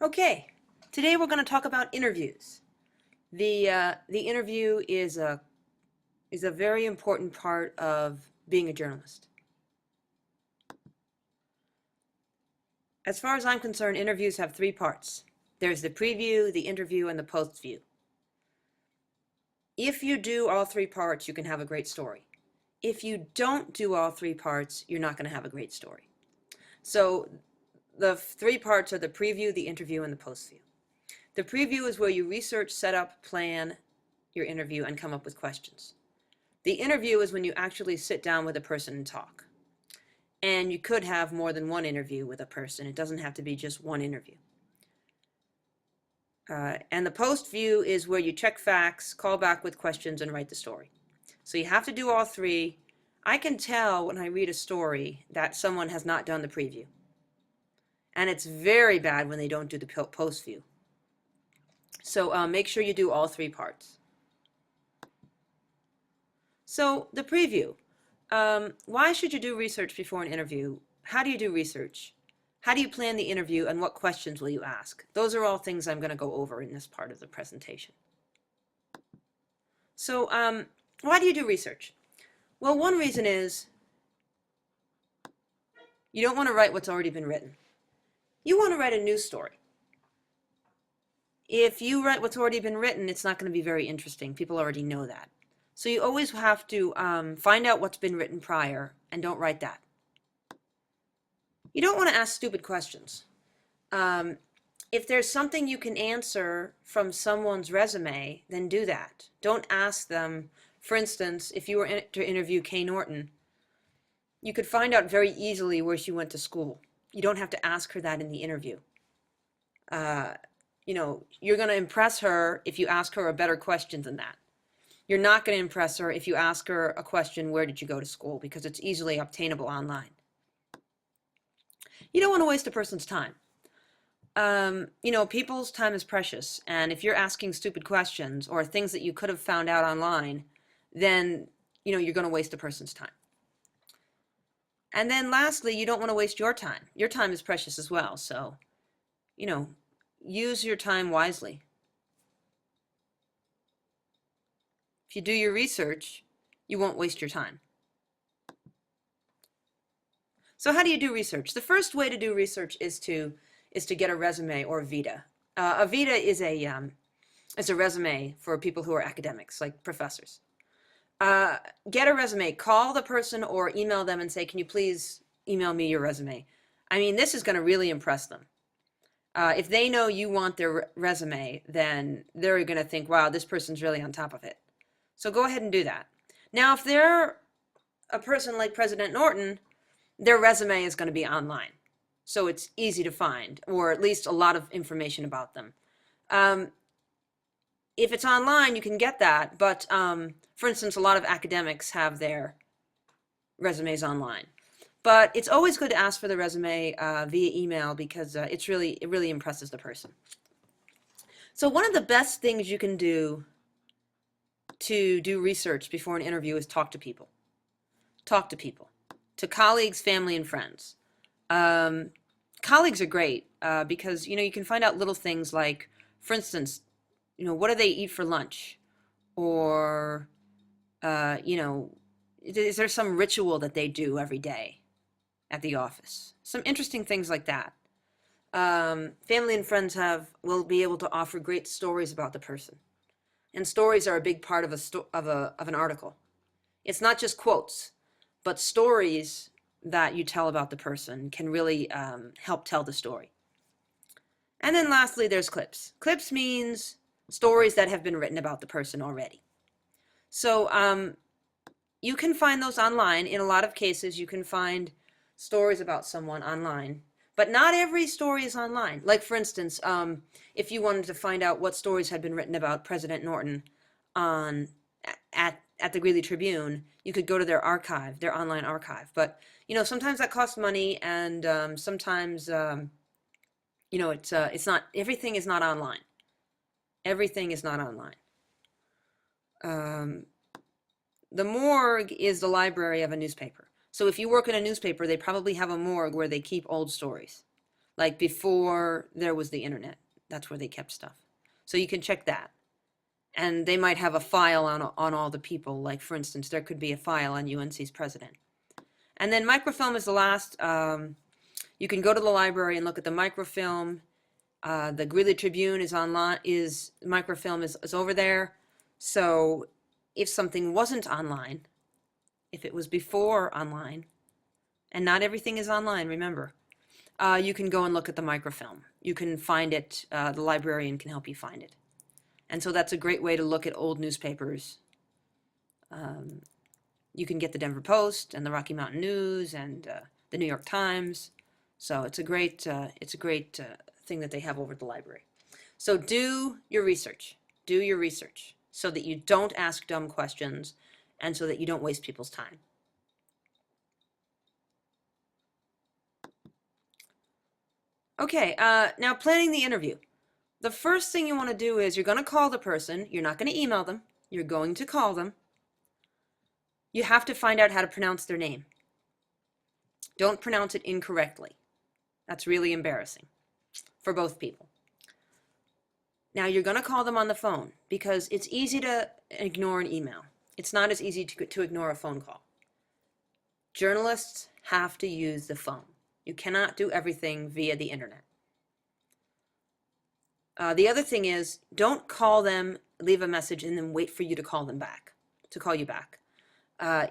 Okay, today we're going to talk about interviews. The interview is a very important part of being a journalist. As far as I'm concerned, interviews have three parts. There's the preview, the interview, and the post view. If you do all three parts, you can have a great story. If you don't do all three parts, you're not going to have a great story. So the three parts are the preview, the interview, and the post view. The preview is where you research, set up, plan your interview, and come up with questions. The interview is when you actually sit down with a person and talk. And you could have more than one interview with a person. It doesn't have to be just one interview. And the post view is where you check facts, call back with questions, and write the story. So you have to do all three. I can tell when I read a story that someone has not done the preview. And it's very bad when they don't do the post view. So make sure you do all three parts. So the preview. Why should you do research before an interview? How do you do research? How do you plan the interview, and what questions will you ask? Those are all things I'm going to go over in this part of the presentation. So why do you do research? Well, one reason is you don't want to write what's already been written. You want to write a news story. If you write what's already been written, it's not going to be very interesting. People already know that. So you always have to find out what's been written prior and don't write that. You don't want to ask stupid questions. If there's something you can answer from someone's resume, then do that. Don't ask them, for instance, if you were to interview Kay Norton, you could find out very easily where she went to school. You don't have to ask her that in the interview. You're going to impress her if you ask her a better question than that. You're not going to impress her if you ask her a question, where did you go to school? Because it's easily obtainable online. You don't want to waste a person's time. People's time is precious. And if you're asking stupid questions or things that you could have found out online, then, you're going to waste a person's time. And then lastly, you don't want to waste your time. Your time is precious as well. So, use your time wisely. If you do your research, you won't waste your time. So how do you do research? The first way to do research is to get a resume or a vita. A vita is a resume for people who are academics, like professors. Get a resume. Call the person or email them and say, can you please email me your resume? I mean, this is going to really impress them. If they know you want their resume, then they're going to think, wow, this person's really on top of it. So go ahead and do that. Now, if they're a person like President Norton, their resume is going to be online. So it's easy to find, or at least a lot of information about them. If it's online, you can get that. But for instance, a lot of academics have their resumes online. But it's always good to ask for the resume via email because it really impresses the person. So one of the best things you can do to do research before an interview is talk to people. Talk to people. To colleagues, family, and friends. Colleagues are great because, you can find out little things like, for instance, what do they eat for lunch? Or, is there some ritual that they do every day at the office? Some interesting things like that. Family and friends will be able to offer great stories about the person. And stories are a big part of an article. It's not just quotes, but stories that you tell about the person can really help tell the story. And then lastly, there's clips. Clips means stories that have been written about the person already. So you can find those online. In a lot of cases, you can find stories about someone online. But not every story is online. Like, for instance, if you wanted to find out what stories had been written about President Norton at the Greeley Tribune, you could go to their archive, their online archive. But, sometimes that costs money, and sometimes, it's not, everything is not online. Everything is not online. The morgue is the library of a newspaper. So if you work in a newspaper, they probably have a morgue where they keep old stories. like before there was the internet. That's where they kept stuff. So you can check that. And they might have a file on all the people. Like, for instance, there could be a file on UNC's president. And then microfilm is the last. You can go to the library and look at the microfilm. The Greeley Tribune is online. Microfilm is over there. So if something wasn't online, if it was before online, and not everything is online, remember, you can go and look at the microfilm. You can find it. The librarian can help you find it. And so that's a great way to look at old newspapers. You can get the Denver Post and the Rocky Mountain News and the New York Times. So it's a great thing that they have over at the library. So do your research. Do your research so that you don't ask dumb questions and so that you don't waste people's time. Okay, now planning the interview. The first thing you want to do is you're going to call the person. You're not going to email them. You're going to call them. You have to find out how to pronounce their name. Don't pronounce it incorrectly. That's really embarrassing for both people. Now you're going to call them on the phone because it's easy to ignore an email. It's not as easy to ignore a phone call. Journalists have to use the phone. You cannot do everything via the internet. The other thing is, don't call them, leave a message, and then wait for you to call them back, to call you back.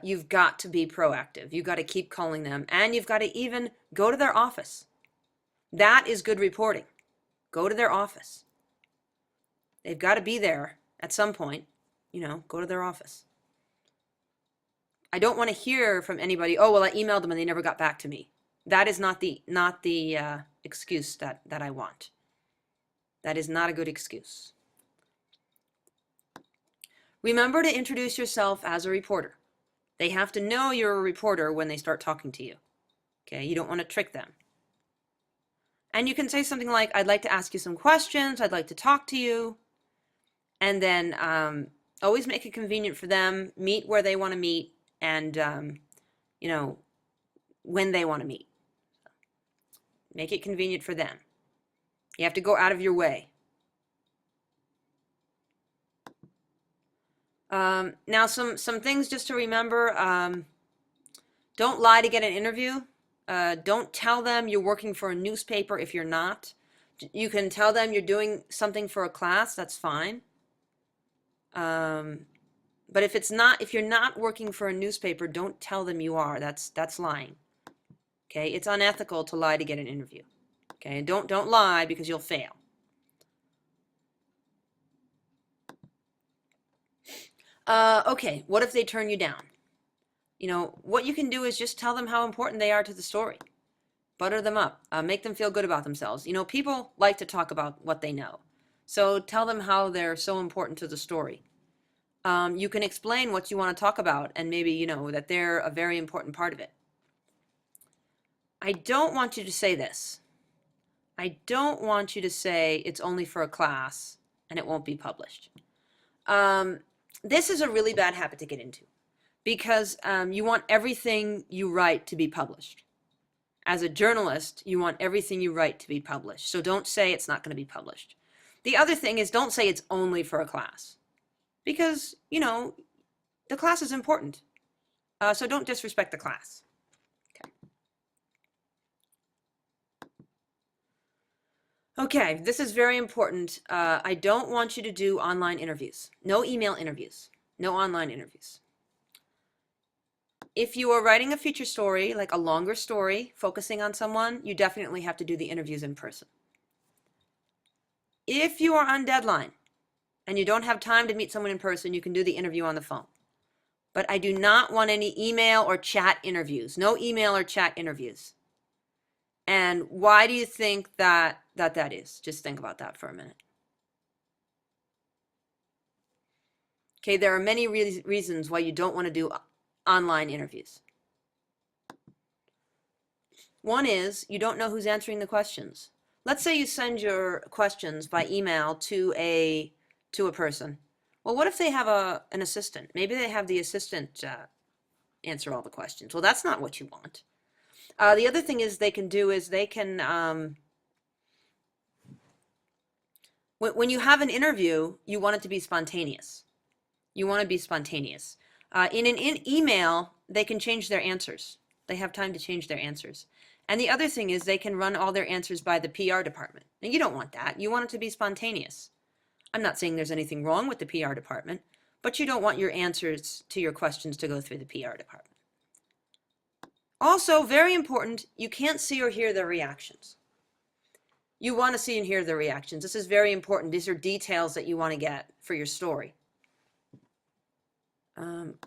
You've got to be proactive. You've got to keep calling them, and you've got to even go to their office. That is good reporting. Go to their office. They've got to be there at some point. Go to their office. I don't want to hear from anybody, oh, well, I emailed them and they never got back to me. That is not the excuse that I want. That is not a good excuse. Remember to introduce yourself as a reporter. They have to know you're a reporter when they start talking to you. Okay, you don't want to trick them. And you can say something like, I'd like to ask you some questions. I'd like to talk to you. And then always make it convenient for them. Meet where they want to meet and, when they want to meet. Make it convenient for them. You have to go out of your way. Now, some things just to remember. Don't lie to get an interview. Don't tell them you're working for a newspaper if you're not. You can tell them you're doing something for a class. That's fine. But if you're not working for a newspaper, don't tell them you are. That's lying. Okay, it's unethical to lie to get an interview. Okay, and don't lie because you'll fail. Okay, what if they turn you down? What you can do is just tell them how important they are to the story. Butter them up. Make them feel good about themselves. People like to talk about what they know. So tell them how they're so important to the story. You can explain what you want to talk about and maybe, that they're a very important part of it. I don't want you to say this. I don't want you to say it's only for a class and it won't be published. This is a really bad habit to get into because you want everything you write to be published. As a journalist, you want everything you write to be published. So don't say it's not going to be published. The other thing is don't say it's only for a class because, the class is important. So don't disrespect the class. Okay, this is very important. I don't want you to do online interviews. No email interviews. No online interviews. If you are writing a feature story, like a longer story, focusing on someone, you definitely have to do the interviews in person. If you are on deadline and you don't have time to meet someone in person, you can do the interview on the phone. But I do not want any email or chat interviews. No email or chat interviews. And why do you think that is? Just think about that for a minute. Okay, there are many reasons why you don't want to do online interviews. One is you don't know who's answering the questions. Let's say you send your questions by email to a person. Well, what if they have an assistant? Maybe they have the assistant answer all the questions. Well, that's not what you want. The other thing is they can When you have an interview, you want it to be spontaneous. You want to be spontaneous. In an email, they can change their answers. They have time to change their answers. And the other thing is they can run all their answers by the PR department. And you don't want that. You want it to be spontaneous. I'm not saying there's anything wrong with the PR department, but you don't want your answers to your questions to go through the PR department. Also, very important, you can't see or hear their reactions. You want to see and hear their reactions. This is very important. These are details that you want to get for your story.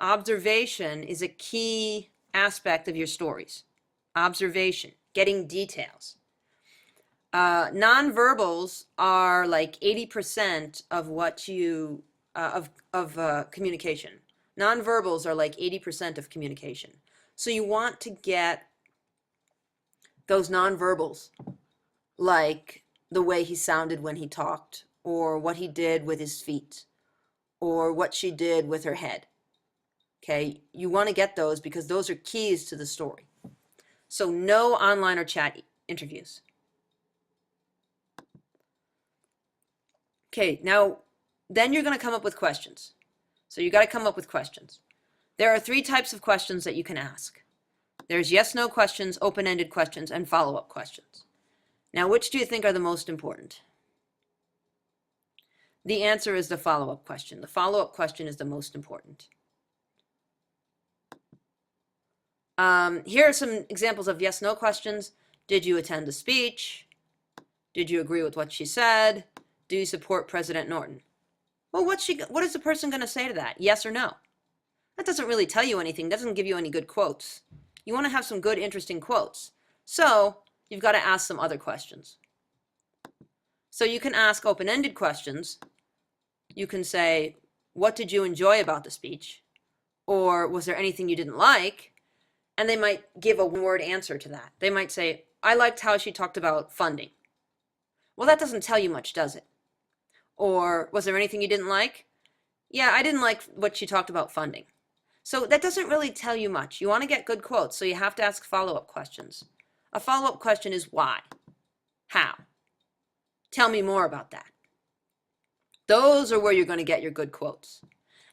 Observation is a key aspect of your stories. Observation, getting details. Nonverbals are like 80% of what you of communication. Nonverbals are like 80% of communication. So you want to get those nonverbals, like the way he sounded when he talked, or what he did with his feet, or what she did with her head. Okay, you want to get those because those are keys to the story. So no online or chat interviews. Okay, now then you're going to come up with questions. So you got to come up with questions. There are 3 types of questions that you can ask. There's yes/no questions, open-ended questions, and follow-up questions. Now, which do you think are the most important? The answer is the follow-up question. The follow-up question is the most important. Here are some examples of yes/no questions. Did you attend the speech? Did you agree with what she said? Do you support President Norton? Well, what is the person going to say to that? Yes or no? That doesn't really tell you anything. Doesn't give you any good quotes. You want to have some good, interesting quotes. So you've got to ask some other questions. So you can ask open-ended questions. You can say, what did you enjoy about the speech? Or was there anything you didn't like? And they might give a one-word answer to that. They might say, I liked how she talked about funding. Well, that doesn't tell you much, does it? Or was there anything you didn't like? Yeah, I didn't like what she talked about funding. So that doesn't really tell you much. You want to get good quotes, so you have to ask follow-up questions. A follow-up question is why? How? Tell me more about that. Those are where you're going to get your good quotes.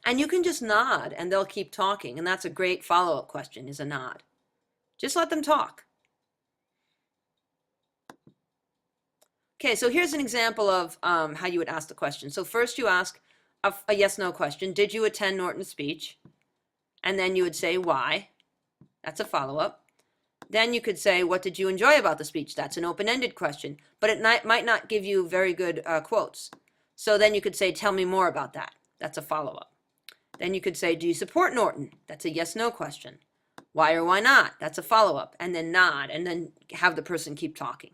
And you can just nod and they'll keep talking. And that's a great follow-up question, is a nod. Just let them talk. Okay, so here's an example of how you would ask the question. So first you ask a yes/no question. Did you attend Norton's speech? And then you would say why. That's a follow-up. Then you could say, what did you enjoy about the speech? That's an open-ended question, but it might not give you very good quotes. So then you could say, tell me more about that. That's a follow-up. Then you could say, do you support Norton? That's a yes/no question. Why or why not? That's a follow-up. And then nod, and then have the person keep talking.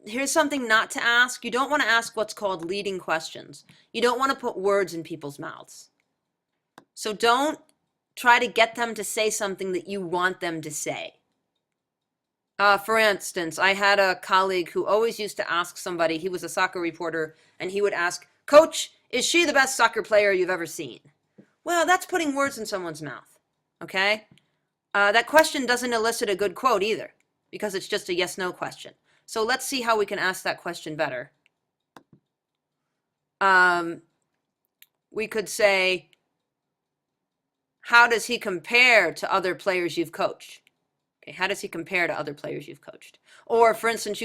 Here's something not to ask. You don't want to ask what's called leading questions. You don't want to put words in people's mouths. So don't try to get them to say something that you want them to say. For instance, I had a colleague who always used to ask somebody, he was a soccer reporter, and he would ask, Coach, is she the best soccer player you've ever seen? Well, that's putting words in someone's mouth, okay? That question doesn't elicit a good quote either, because it's just a yes/no question. So let's see how we can ask that question better. We could say, how does he compare to other players you've coached? Okay, how does he compare to other players you've coached? Or, for instance,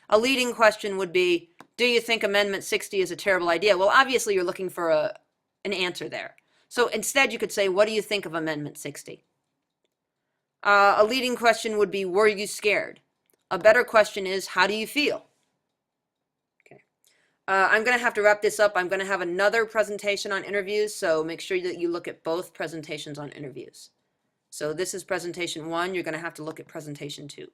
a leading question would be, do you think Amendment 60 is a terrible idea? Well, obviously you're looking for an answer there. So instead you could say, what do you think of Amendment 60? A leading question would be, were you scared? A better question is, how do you feel? Okay. I'm going to have to wrap this up. I'm going to have another presentation on interviews, so make sure that you look at both presentations on interviews. So this is presentation 1. You're going to have to look at presentation 2.